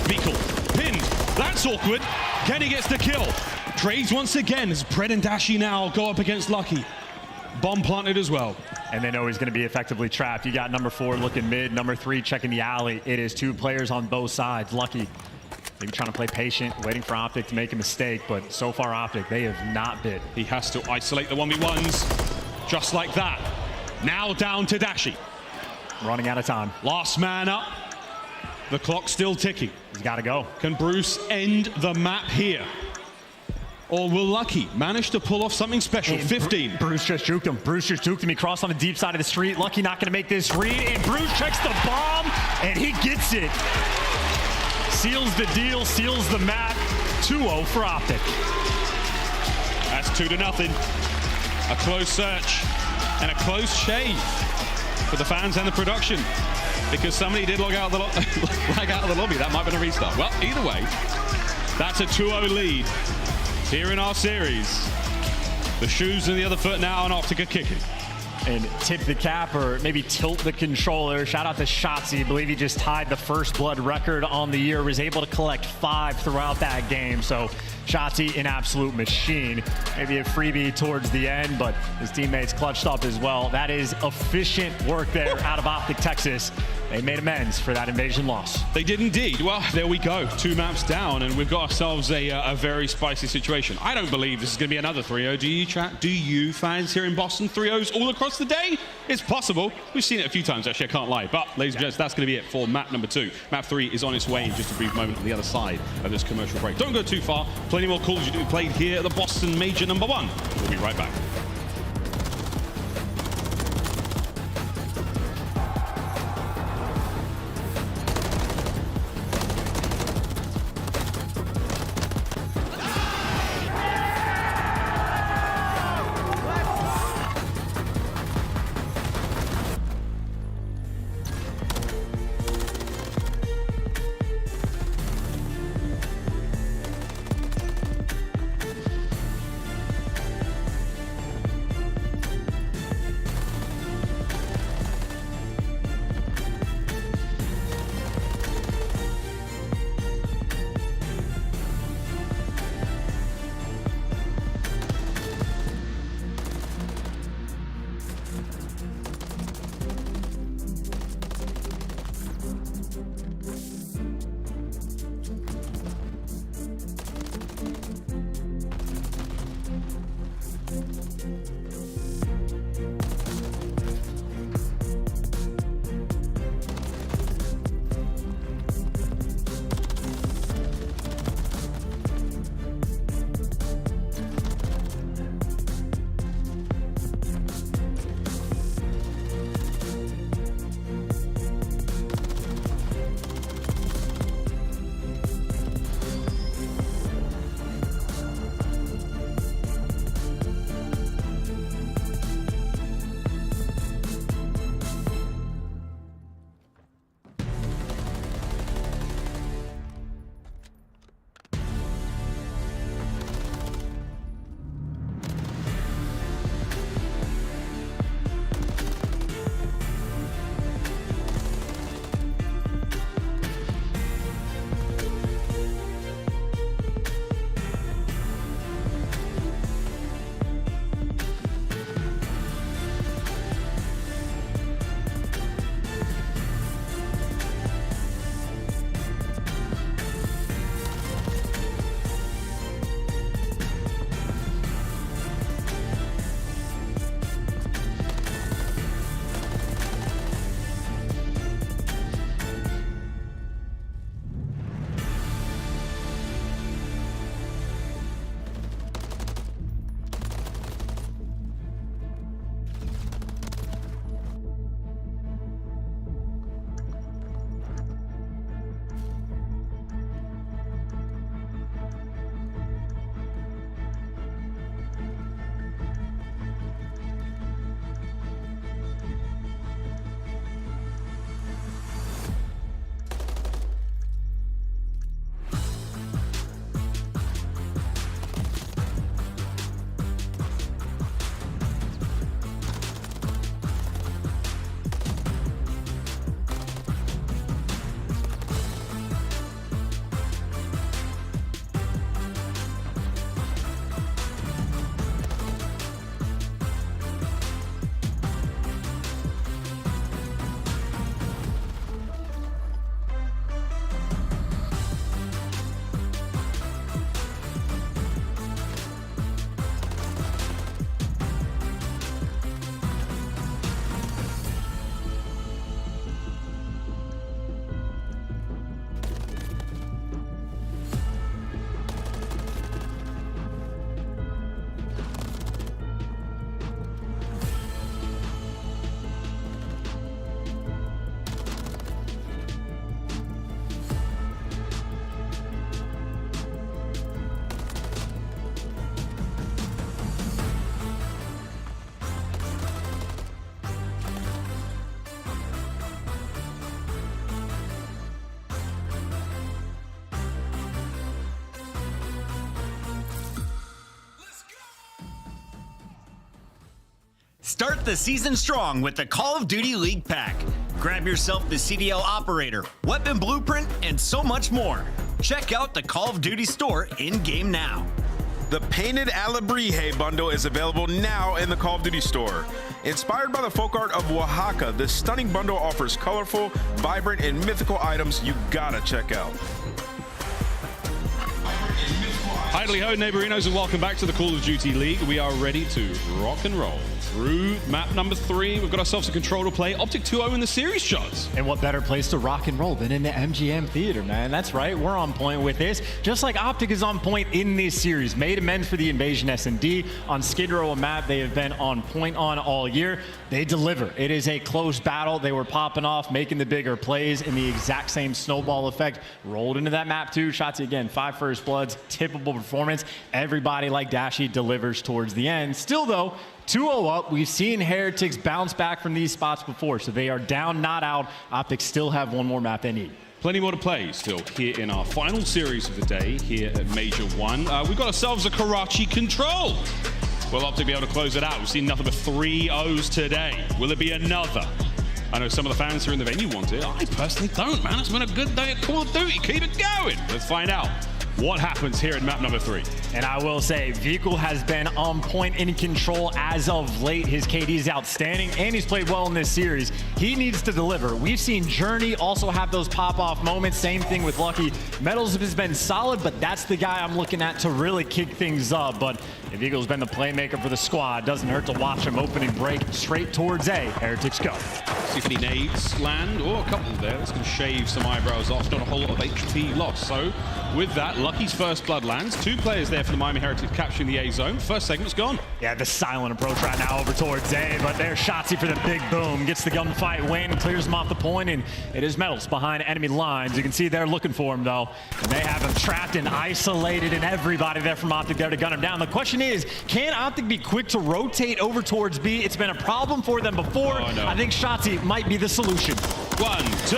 Vehicle pinned. That's awkward. Kenny gets the kill. Trades once again as Pred and Dashy now go up against Lucky. Bomb planted as well. And they know he's going to be effectively trapped. You got number 4 looking mid, number 3 checking the alley. It is 2 players on both sides. Lucky maybe trying to play patient, waiting for OpTic to make a mistake, but so far OpTic, they have not bit. He has to isolate the 1v1s just like that. Now down to Dashy. Running out of time. Last man up. The clock's still ticking. He's got to go. Can Bruce end the map here? Or will Lucky manage to pull off something special? And 15. Bruce just juked him. Bruce just juked him. He crossed on the deep side of the street. Lucky not going to make this read. And Bruce checks the bomb, and he gets it. Seals the deal, seals the map. 2-0 for OpTic. That's 2-0. A close search and a close shave for the fans and the production, because somebody did log out of the lobby. That might have been a restart. Well, either way, that's a 2-0 lead here in our series. The shoes and the other foot now, and OpTic are kicking. And tip the cap or maybe tilt the controller. Shout out to Shotzzy. I believe he just tied the first blood record on the year. Was able to collect 5 throughout that game. So Shotzzy, an absolute machine. Maybe a freebie towards the end, but his teammates clutched up as well. That is efficient work there out of OpTic Texas. They made amends for that invasion loss. They did indeed. Well, there we go. 2 maps down, and we've got ourselves a very spicy situation. I don't believe this is going to be another 3-0. Do you, chat? Do you, fans here in Boston? 3-0s all across the day? It's possible. We've seen it a few times, actually. I can't lie. But, ladies and gents, that's going to be it for map number 2. Map 3 is on its way in just a brief moment on the other side of this commercial break. Don't go too far. Plenty more Call of Duty played here at the Boston Major number 1. We'll be right back. Start the season strong with the Call of Duty League Pack. Grab yourself the CDL Operator, Weapon Blueprint, and so much more. Check out the Call of Duty store in-game now. The Painted aBeZy bundle is available now in the Call of Duty store. Inspired by the folk art of Oaxaca, this stunning bundle offers colorful, vibrant, and mythical items you gotta check out. Idly ho, neighborinos, and welcome back to the Call of Duty League. We are ready to rock and roll through map number 3. We've got ourselves a control to play. OpTic 2-0 in the series, Shots. And what better place to rock and roll than in the MGM Theater, man? That's right, we're on point with this. Just like OpTic is on point in this series. Made amends for the Invasion S&D. On Skid Row, a map they have been on point on all year. They deliver. It is a close battle. They were popping off, making the bigger plays, and the exact same snowball effect rolled into that map too. Shotzzy again, 5 first bloods, typical performance. Everybody like Dashy delivers towards the end. Still though, 2-0 up. We've seen Heretics bounce back from these spots before, so they are down, not out. OpTic still have one more map they need. Plenty more to play still here in our final series of the day here at Major 1. We've got ourselves a Karachi control. Will OpTic be able to close it out? We've seen nothing but 3 O's today. Will it be another? I know some of the fans here in the venue want it. I personally don't, man. It's been a good day at Call of Duty. Keep it going. Let's find out what happens here at map number 3. And I will say, Vehicle has been on point in control as of late. His KD is outstanding, and he's played well in this series. He needs to deliver. We've seen Journey also have those pop-off moments. Same thing with Lucky. Metals has been solid, but that's the guy I'm looking at to really kick things up. But if Eagle's been the playmaker for the squad, doesn't hurt to watch him opening break straight towards A. Heretics go. See if any nades land. Oh, a couple there. That's going to shave some eyebrows off. Not a whole lot of HP lost. So with that, Lucky's first blood lands. 2 players there for the Miami Heretics capturing the A zone. First segment's gone. Yeah, the silent approach right now over towards A, but there's Shotzzy for the big boom. Gets the gunfight win, clears him off the point, and it is Metals behind enemy lines. You can see they're looking for him, though. And they have him trapped and isolated, and everybody there from OpTic there to gun him down. The question is, can OpTic be quick to rotate over towards B? It's been a problem for them before. Oh, no. I think Shotzzy might be the solution. 1, 2.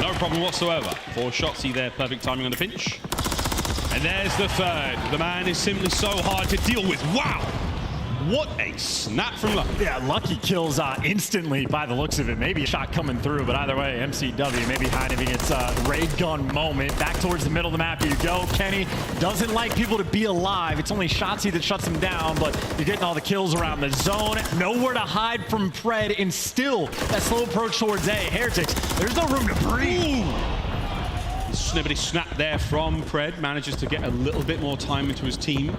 No problem whatsoever for Shotzzy there. Perfect timing on the pinch. And there's the third. The man is simply so hard to deal with. Wow! What a snap from Lucky. Yeah, Lucky kills instantly by the looks of it. Maybe a shot coming through, but either way, MCW maybe behind him. He gets a ray gun moment. Back towards the middle of the map you go. Kenny doesn't like people to be alive. It's only Shotzzy that shuts him down, but you're getting all the kills around the zone. Nowhere to hide from Pred, and still that slow approach towards A. Heretics, there's no room to breathe. Snippety snap there from Pred. Manages to get a little bit more time into his team.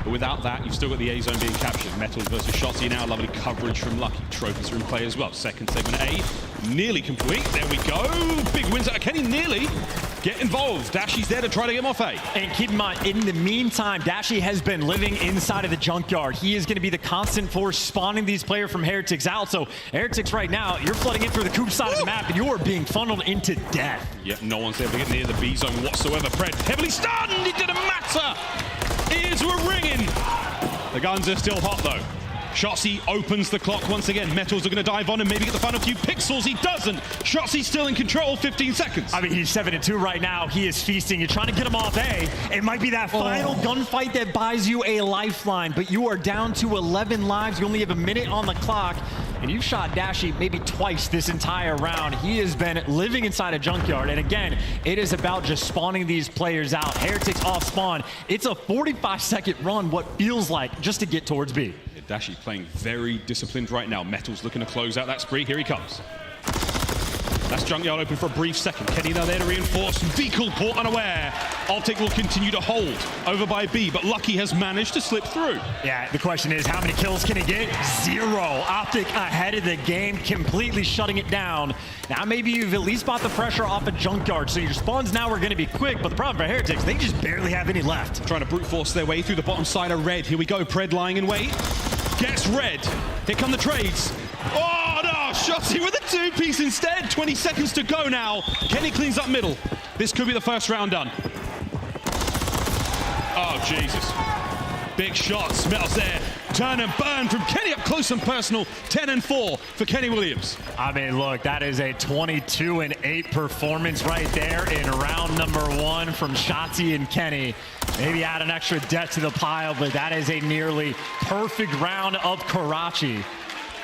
But without that, you've still got the A zone being captured. Metals versus Shotzzy now. Lovely coverage from Lucky. Trophies are in play as well. Second segment A, nearly complete. There we go. Big wins out of Kenny. Nearly. Get involved. Dashy's there to try to get him off A. And keep in mind, in the meantime, Dashy has been living inside of the junkyard. He is going to be the constant force spawning these players from Heretics out. So Heretics right now, you're flooding in through the coop side of the map, and you are being funneled into death. Yep, no one's able to get near the B zone whatsoever. Pred heavily stunned. It didn't matter. Ears were ringing. The guns are still hot though. Shotzzy opens the clock once again. Metals are going to dive on and maybe get the final few pixels. He doesn't. Shotzzy still in control, 15 seconds. I mean, he's 7-2 right now. He is feasting. You're trying to get him off A. It might be that final gunfight that buys you a lifeline, but you are down to 11 lives. You only have a minute on the clock, and you've shot Dashy maybe twice this entire round. He has been living inside a junkyard, and again, it is about just spawning these players out. Heretics off spawn. It's a 45-second run, what feels like, just to get towards B. Dashy playing very disciplined right now. Metals looking to close out that spree. Here he comes. That's junkyard open for a brief second. Kenny now there to reinforce. Vehicle caught unaware. OpTic will continue to hold over by B, but Lucky has managed to slip through. Yeah, the question is, how many kills can he get? 0. OpTic ahead of the game, completely shutting it down. Now maybe you've at least bought the pressure off a junkyard, so your spawns now are going to be quick, but the problem for Heretics, they just barely have any left. Trying to brute force their way through the bottom side of red. Here we go, Pred lying in wait. Gets red. Here come the trades. Oh no, Shotzzy with a 2-piece instead. 20 seconds to go now. Kenny cleans up middle. This could be the first round done. Oh, Jesus. Big shots. Metals there. turn and burn from Kenny up close and personal. 10-4 for Kenny Williams. I mean, look, that is a 22-8 performance right there in round number 1 from Shotzzy and Kenny. Maybe add an extra death to the pile, but that is a nearly perfect round of Karachi.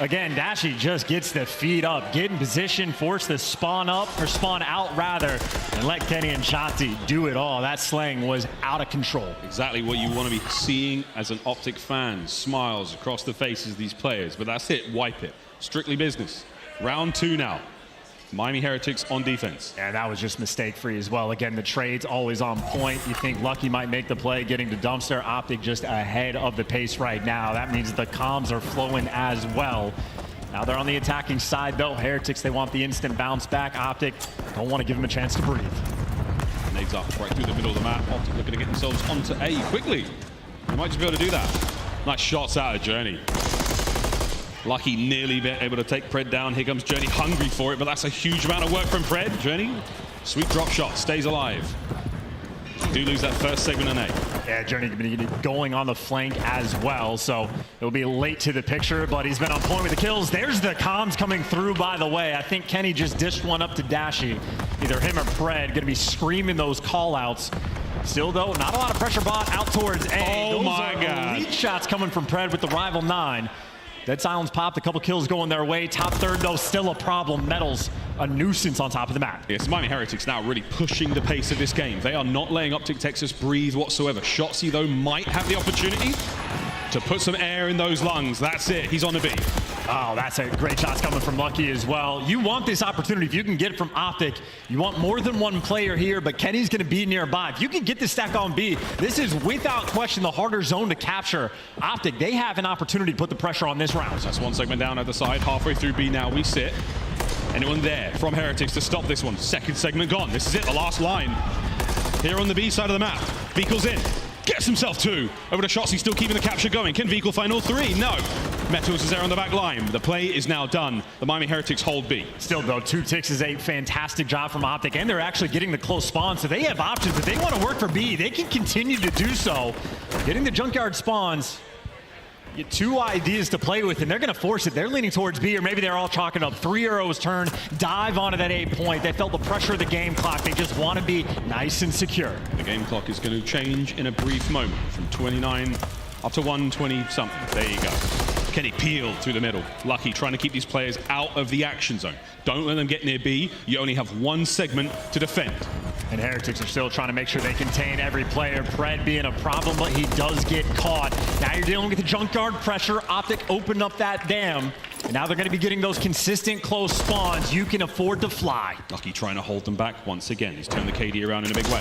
Again, Dashy just gets the feet up, get in position, force the spawn up, or spawn out rather, and let Kenny and Shotzzy do it all. That slaying was out of control. Exactly what you want to be seeing as an OpTic fan. Smiles across the faces of these players, but that's it, wipe it. Strictly business. Round 2 now. Miami Heretics on defense. And that was just mistake-free as well. Again, the trade's always on point. You think Lucky might make the play, getting to dumpster. OpTic just ahead of the pace right now. That means the comms are flowing as well. Now they're on the attacking side, though. Heretics, they want the instant bounce back. OpTic don't want to give them a chance to breathe. Nades up right through the middle of the map. OpTic looking to get themselves onto A quickly. They might just be able to do that. Nice shots out of Journey. Lucky nearly able to take Pred down. Here comes Journey, hungry for it, but that's a huge amount of work from Pred. Journey, sweet drop shot, stays alive. Do lose that first segment on A. Yeah, Journey going on the flank as well, so it'll be late to the picture, but he's been on point with the kills. There's the comms coming through, by the way. I think Kenny just dished one up to Dashy. Either him or Pred going to be screaming those call-outs. Still, though, not a lot of pressure bot out towards A. Oh, my God. Elite shots coming from Pred with the rival 9. Dead Silence popped, a couple kills going their way. Top third, though, still a problem. Metals, a nuisance on top of the map. Yes, Miami Heretics now really pushing the pace of this game. They are not letting OpTic Texas breathe whatsoever. Shotzzy, though, might have the opportunity to put some air in those lungs. That's it. He's on the B. Oh, that's a great shot coming from Lucky as well. You want this opportunity. If you can get it from OpTic, you want more than one player here, but Kenny's going to be nearby. If you can get this stack on B, this is without question the harder zone to capture. OpTic, they have an opportunity to put the pressure on this round. That's one segment down at the side. Halfway through B now we sit. Anyone there from Heretics to stop this one? Second segment gone. This is it, the last line. Here on the B side of the map. Vehicle's in. Gets himself 2. Over to Shotzzy, still keeping the capture going. Can Vehicle find all 3? No. Metals is there on the back line. The play is now done. The Miami Heretics hold B. Still, though, 2 ticks is a fantastic job from OpTic, and they're actually getting the close spawn, so they have options. If they want to work for B, they can continue to do so. Getting the junkyard spawns, get 2 ideas to play with, and they're going to force it. They're leaning towards B, or maybe they're all chalking up 3 arrows turn, dive onto that A point. They felt the pressure of the game clock. They just want to be nice and secure. The game clock is going to change in a brief moment from 29 up to 120 something. There you go. Kenny peeled through the middle. Lucky trying to keep these players out of the action zone. Don't let them get near B. You only have 1 segment to defend. And Heretics are still trying to make sure they contain every player. Pred being a problem, but he does get caught. Now you're dealing with the junkyard pressure. OpTic opened up that dam. And now they're going to be getting those consistent close spawns. You can afford to fly. Lucky trying to hold them back once again. He's turned the KD around in a big way.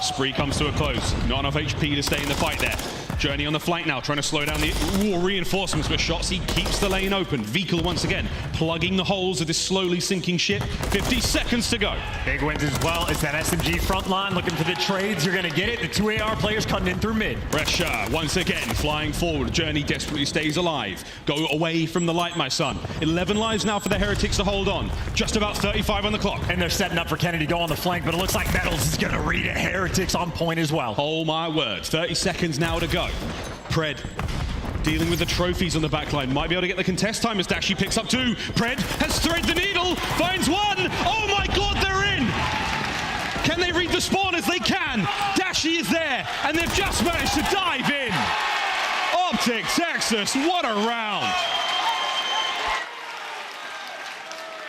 Spree comes to a close. Not enough HP to stay in the fight there. Journey on the flank now, trying to slow down the reinforcements, but Shotzzy keeps the lane open. Vehicle once again, plugging the holes of this slowly sinking ship. 50 seconds to go. Big wins as well. It's that SMG front line looking for the trades. You're going to get it. The 2 AR players cutting in through mid. Pressure once again, flying forward. Journey desperately stays alive. Go away from the light, my son. 11 lives now for the Heretics to hold on. Just about 35 on the clock. And they're setting up for Kenny to go on the flank, but it looks like Metals is going to read it. Heretics on point as well. Oh my word, 30 seconds now to go. Pred dealing with the trophies on the backline. Might be able to get the contest time as Dashy picks up 2. Pred has threaded the needle, finds 1. Oh my God, they're in! Can they read the spawners? They can! Dashy is there, and they've just managed to dive in! OpTic Texas, what a round!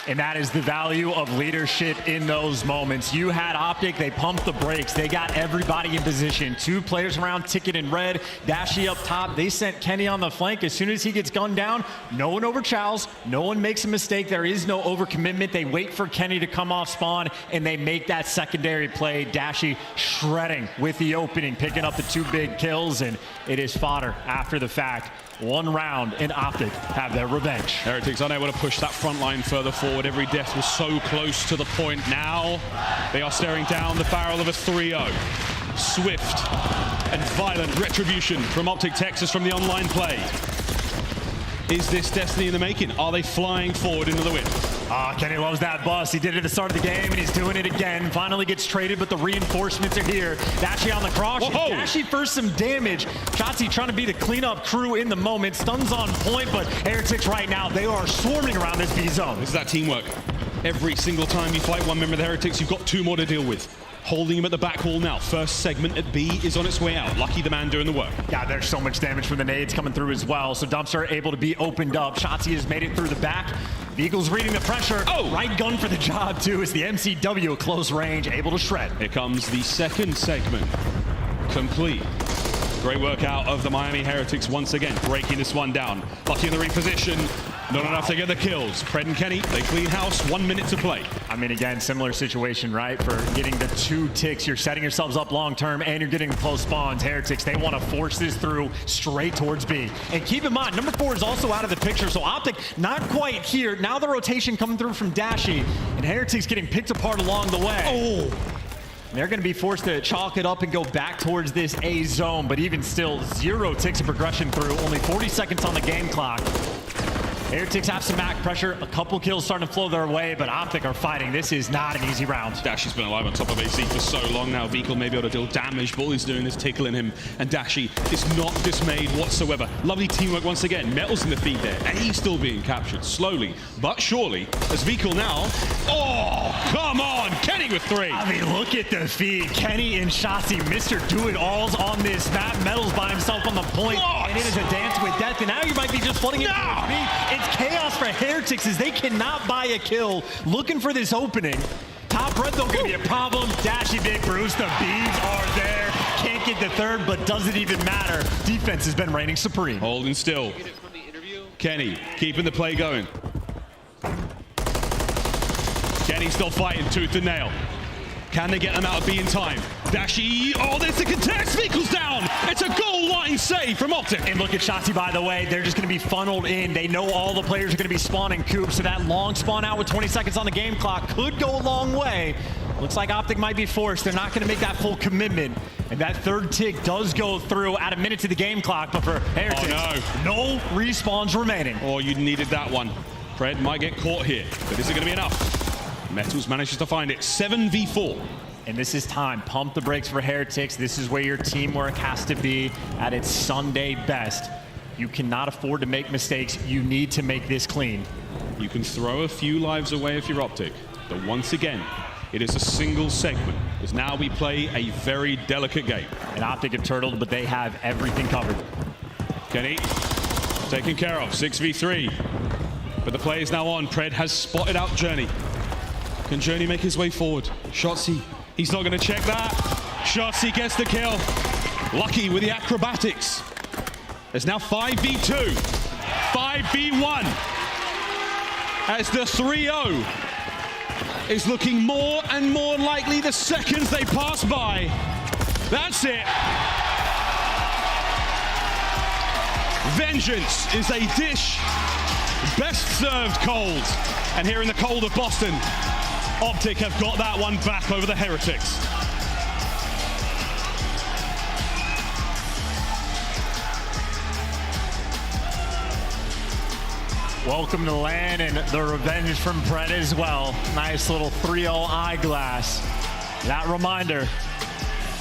And that is the value of leadership in those moments. You had OpTic, they pumped the brakes. They got everybody in position. 2 players around, Ticket and Red. Dashy up top. They sent Kenny on the flank. As soon as he gets gunned down, no one overchows. No one makes a mistake. There is no overcommitment. They wait for Kenny to come off spawn, and they make that secondary play. Dashy shredding with the opening, picking up the 2 big kills, and it is fodder after the fact. 1 round, and OpTic have their revenge. Heretics unable to push that front line further forward. Every death was so close to the point. Now they are staring down the barrel of a 3-0. Swift and violent retribution from OpTic Texas from the online play. Is this destiny in the making? Are they flying forward into the win? Kenny loves that bust. He did it at the start of the game, and he's doing it again. Finally gets traded, but the reinforcements are here. Dashy on the cross. Dashy for some damage. Shotzzy trying to be the cleanup crew in the moment. Stuns on point, but Heretics right now, they are swarming around this B zone. This is that teamwork. Every single time you fight one member of the Heretics, you've got two more to deal with. Holding him at the back wall now. First segment at B is on its way out. Lucky the man doing the work. Yeah, there's so much damage from the nades coming through as well. So Dumpster able to be opened up. Shotzzy has made it through the back. The Eagles reading the pressure. Right gun for the job too as the MCW at close range able to shred. Here comes the second segment. Complete. Great work out of the Miami Heretics once again, breaking this one down. Lucky in the reposition. Not enough to get the kills. Pred and Kenny, they clean house, 1 minute to play. I mean, again, similar situation, right? For getting the 2 ticks, you're setting yourselves up long term and you're getting close spawns. Heretics, they want to force this through straight towards B. And keep in mind, number 4 is also out of the picture, so OpTic not quite here. Now the rotation coming through from Dashy, and Heretics getting picked apart along the way. They're going to be forced to chalk it up and go back towards this A zone, but even still, 0 ticks of progression through, only 40 seconds on the game clock. Heretics have some back pressure, a couple kills starting to flow their way, but OpTic are fighting. This is not an easy round. Dashy's been alive on top of AC for so long now. Vehicle may be able to deal damage, but all he's doing is tickling him, and Dashy is not dismayed whatsoever. Lovely teamwork once again. Metal's in the feed there, and he's still being captured slowly but surely. As Vehicle now, come on, Kenny with 3. I mean, look at the feed. Kenny and Shotzzy, Mr. Do-It-Alls on this map. Metal's by himself on the point, and it is a dance with death, and now you might be just flooding it towards me. It's chaos for Heretics as they cannot buy a kill. Looking for this opening. Top red, though, going to be a problem. Dashy, Big Bruce, the beams are there. Can't get the third, but doesn't even matter. Defense has been reigning supreme. Holding still. Kenny keeping the play going. Kenny still fighting tooth and nail. Can they get them out of B in time? Dashy, there's the contest. Vehicle's down. It's a goal line save from OpTic. And look at Shotzzy, by the way. They're just going to be funneled in. They know all the players are going to be spawning coops, so that long spawn out with 20 seconds on the game clock could go a long way. Looks like OpTic might be forced. They're not going to make that full commitment. And that third tick does go through at a minute to the game clock, but for Heretics, no respawns remaining. You needed that one. Pred might get caught here, but is it going to be enough? Metals manages to find it. 7v4. And this is time. Pump the brakes for Heretics. This is where your teamwork has to be at its Sunday best. You cannot afford to make mistakes. You need to make this clean. You can throw a few lives away if you're OpTic, but once again, it is a single segment, as now we play a very delicate game. And OpTic have turtled, but they have everything covered. Kenny, taken care of, 6v3. But the play is now on. Pred has spotted out Journey. Can Journey make his way forward? Shotzzy, he's not going to check that. Shotzzy gets the kill. Lucky with the acrobatics. There's now 5v2, 5v1. As the 3-0 is looking more and more likely the seconds they pass by. That's it. Vengeance is a dish best served cold. And here in the cold of Boston, OpTic have got that one back over the Heretics. Welcome to LAN and the revenge from Pred as well. Nice little 3-0 eyeglass. That reminder,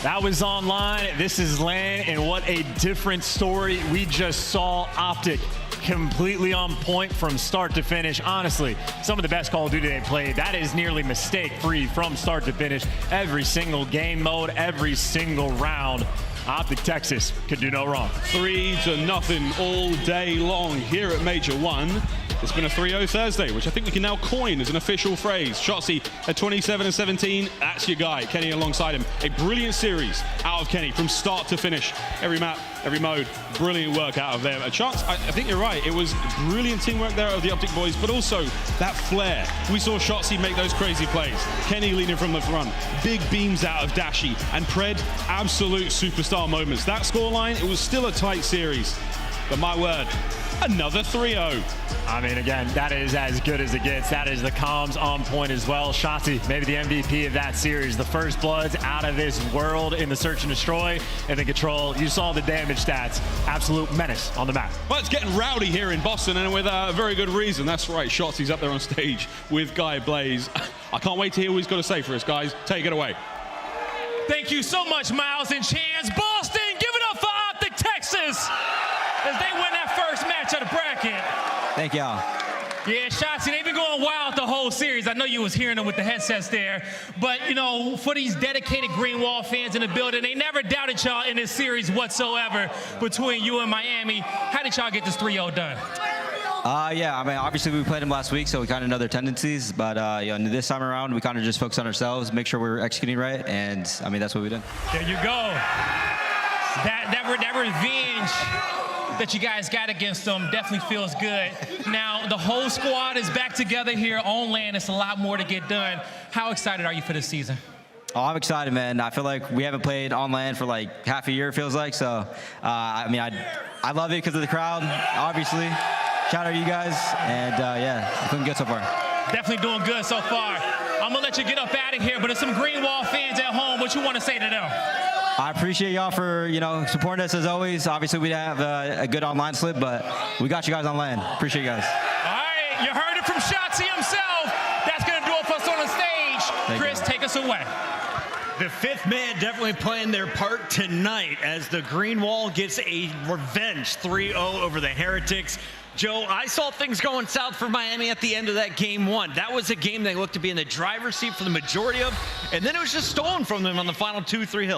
that was online. This is LAN, and what a different story we just saw. OpTic completely on point from start to finish. Honestly, some of the best Call of Duty they played. That is nearly mistake-free from start to finish. Every single game mode, every single round. OpTic Texas could do no wrong. 3-0 all day long here at Major 1. It's been a 3-0 Thursday, which I think we can now coin as an official phrase. Shotzzy at 27-17, that's your guy. Kenny alongside him. A brilliant series out of Kenny from start to finish. Every map, every mode, brilliant work out of them. A chance, I think you're right, it was brilliant teamwork there of the OpTic boys, but also that flair. We saw Shotzzy make those crazy plays. Kenny leading from the front. Big beams out of Dashy. And Pred, absolute superstar moments. That scoreline, it was still a tight series. But my word, Another 3-0. I mean, again, that is as good as it gets. That is the comms on point as well. Shotzzy, maybe the MVP of that series. The first bloods out of this world in the search and destroy. And the control, you saw the damage stats. Absolute menace on the map. Well, it's getting rowdy here in Boston, and with a very good reason. That's right, Shotzzy's up there on stage with Guy Blaze. I can't wait to hear what he's got to say for us, guys. Take it away. Thank you so much, Miles and Chance. Boston, give it up for OpTic Texas as they win that first match of the bracket. Thank y'all. Yeah, Shotzzy, they've been going wild the whole series. I know you was hearing them with the headsets there. But, you know, for these dedicated Green Wall fans in the building, they never doubted y'all in this series whatsoever between you and Miami. How did y'all get this 3-0 done? Yeah, I mean, obviously we played them last week, so we kind of know their tendencies. But you know, this time around, we kind of just focus on ourselves, make sure we're executing right, and I mean, that's what we did. There you go. That revenge that you guys got against them definitely feels good. Now, the whole squad is back together here on land. It's a lot more to get done. How excited are you for this season? Oh, I'm excited, man. I feel like we haven't played on land for like half a year, it feels like. So, I mean, I love it because of the crowd, obviously. Shout out to you guys, and yeah, it's looking good so far. Definitely doing good so far. I'm gonna let you get up out of here, but there's some Green Wall fans at home. What you want to say to them? I appreciate y'all for, you know, supporting us as always. Obviously, we didn't have a good online slip, but we got you guys on land. Appreciate you guys. All right, you heard it from Shotzzy himself. That's gonna do it for us on the stage. Chris, take us away. The fifth man definitely playing their part tonight as the Green Wall gets a revenge 3-0 over the Heretics. Joe, I saw things going south for Miami at the end of that game one. That was a game they looked to be in the driver's seat for the majority of, and then it was just stolen from them on the final 2-3 hills.